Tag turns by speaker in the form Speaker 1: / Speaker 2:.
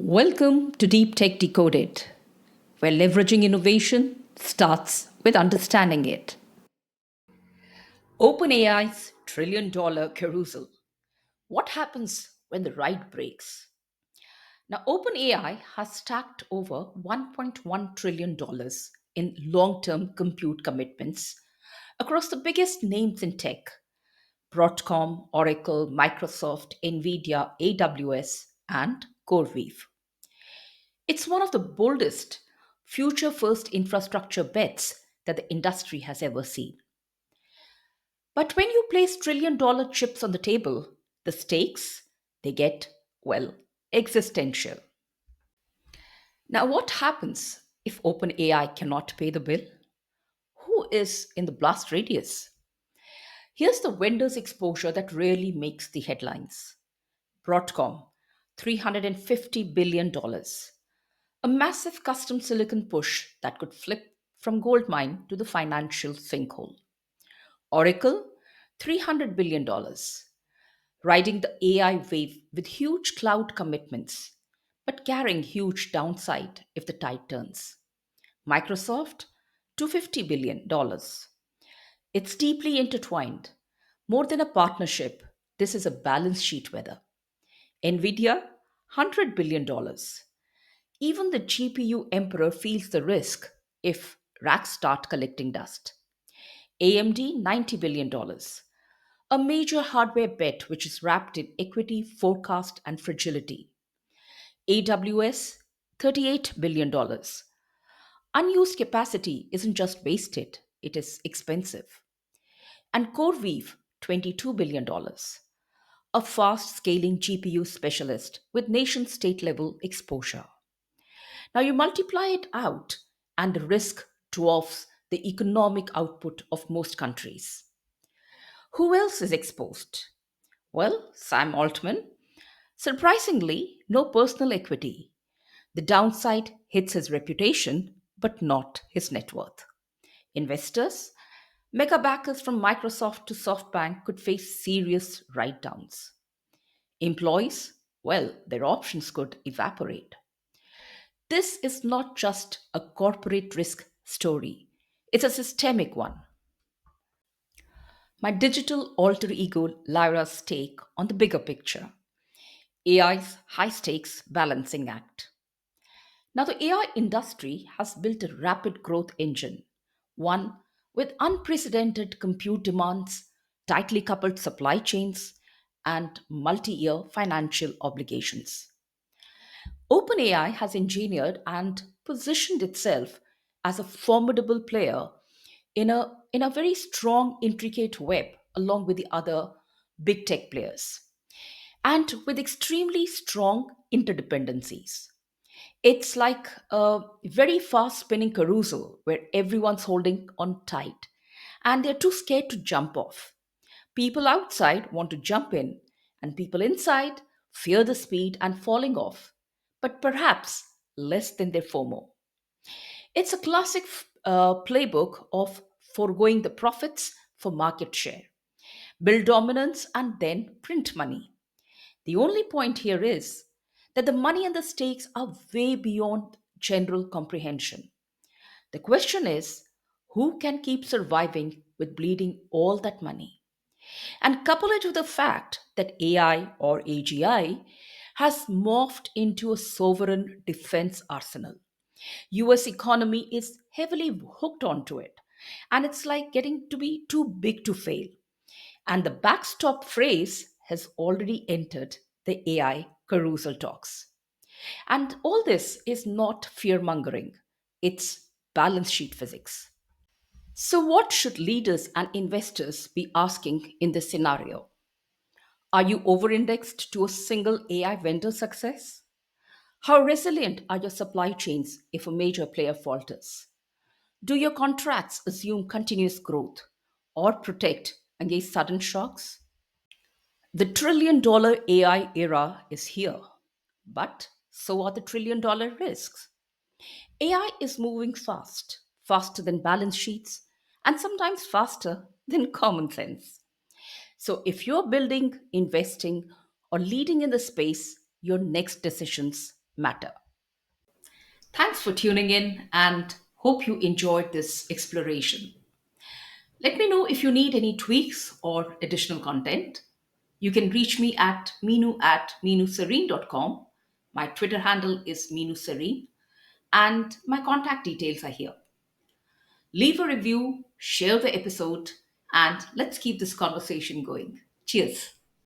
Speaker 1: Welcome to Deep Tech Decoded, where leveraging innovation starts with understanding it. OpenAI's $1 trillion carousel. What happens when the ride breaks? Now, OpenAI has stacked over $1.1 trillion in long term compute commitments across the biggest names in tech: Broadcom, Oracle, Microsoft, Nvidia, AWS, and CoreWeave. It's one of the boldest future first infrastructure bets that the industry has ever seen. But when you place $1 trillion chips on the table, the stakes they get, well, existential. Now, what happens if OpenAI cannot pay the bill? Who is in the blast radius? Here's the vendor's exposure that really makes the headlines. Broadcom, $350 billion, a massive custom silicon push that could flip from gold mine to the financial sinkhole. Oracle, $300 billion, riding the AI wave with huge cloud commitments, but carrying huge downside if the tide turns. Microsoft, $250 billion. It's deeply intertwined. More than a partnership, this is a balance sheet weather. Nvidia, $100 billion. Even the GPU emperor feels the risk if racks start collecting dust. AMD, $90 billion, a major hardware bet which is wrapped in equity, forecast, and fragility. AWS, $38 billion. Unused capacity isn't just wasted, it is expensive. And CoreWeave, $22 billion, a fast scaling GPU specialist with nation state level exposure. Now you multiply it out, and the risk dwarfs the economic output of most countries. Who else is exposed? Well, Sam Altman. Surprisingly, no personal equity. The downside hits his reputation, but not his net worth. Investors, mega backers from Microsoft to SoftBank could face serious write downs. Employees, well, their options could evaporate. This is not just a corporate risk story, it's a systemic one. My digital alter ego Lyra's take on the bigger picture: AI's high stakes balancing act. Now, the AI industry has built a rapid growth engine, one with unprecedented compute demands, tightly coupled supply chains, and multi year financial obligations. OpenAI has engineered and positioned itself as a formidable player in a very strong, intricate web along with the other big tech players and with extremely strong interdependencies. It's like a very fast spinning carousel where everyone's holding on tight and they're too scared to jump off. People outside want to jump in, and people inside fear the speed and falling off, but perhaps less than their FOMO. It's a classic playbook of foregoing the profits for market share, build dominance, and then print money. The only point here is that the money and the stakes are way beyond general comprehension. The question is, who can keep surviving with bleeding all that money? And couple it with the fact that AI or AGI has morphed into a sovereign defense arsenal. US economy is heavily hooked onto it, and it's like getting to be too big to fail. And the backstop phrase has already entered the AI carousel talks. And all this is not fear mongering, it's balance sheet physics. So, what should leaders and investors be asking in this scenario? Are you over indexed to a single AI vendor success? How resilient are your supply chains if a major player falters? Do your contracts assume continuous growth or protect against sudden shocks? The $1 trillion AI era is here, but so are the $1 trillion risks. AI is moving fast, faster than balance sheets, and sometimes faster than common sense. So, if you're building, investing, or leading in the space, your next decisions matter. Thanks for tuning in and hope you enjoyed this exploration. Let me know if you need any tweaks or additional content. You can reach me at minu@minusareen.com. My Twitter handle is minusareen, and my contact details are here. Leave a review, share the episode, and let's keep this conversation going. Cheers.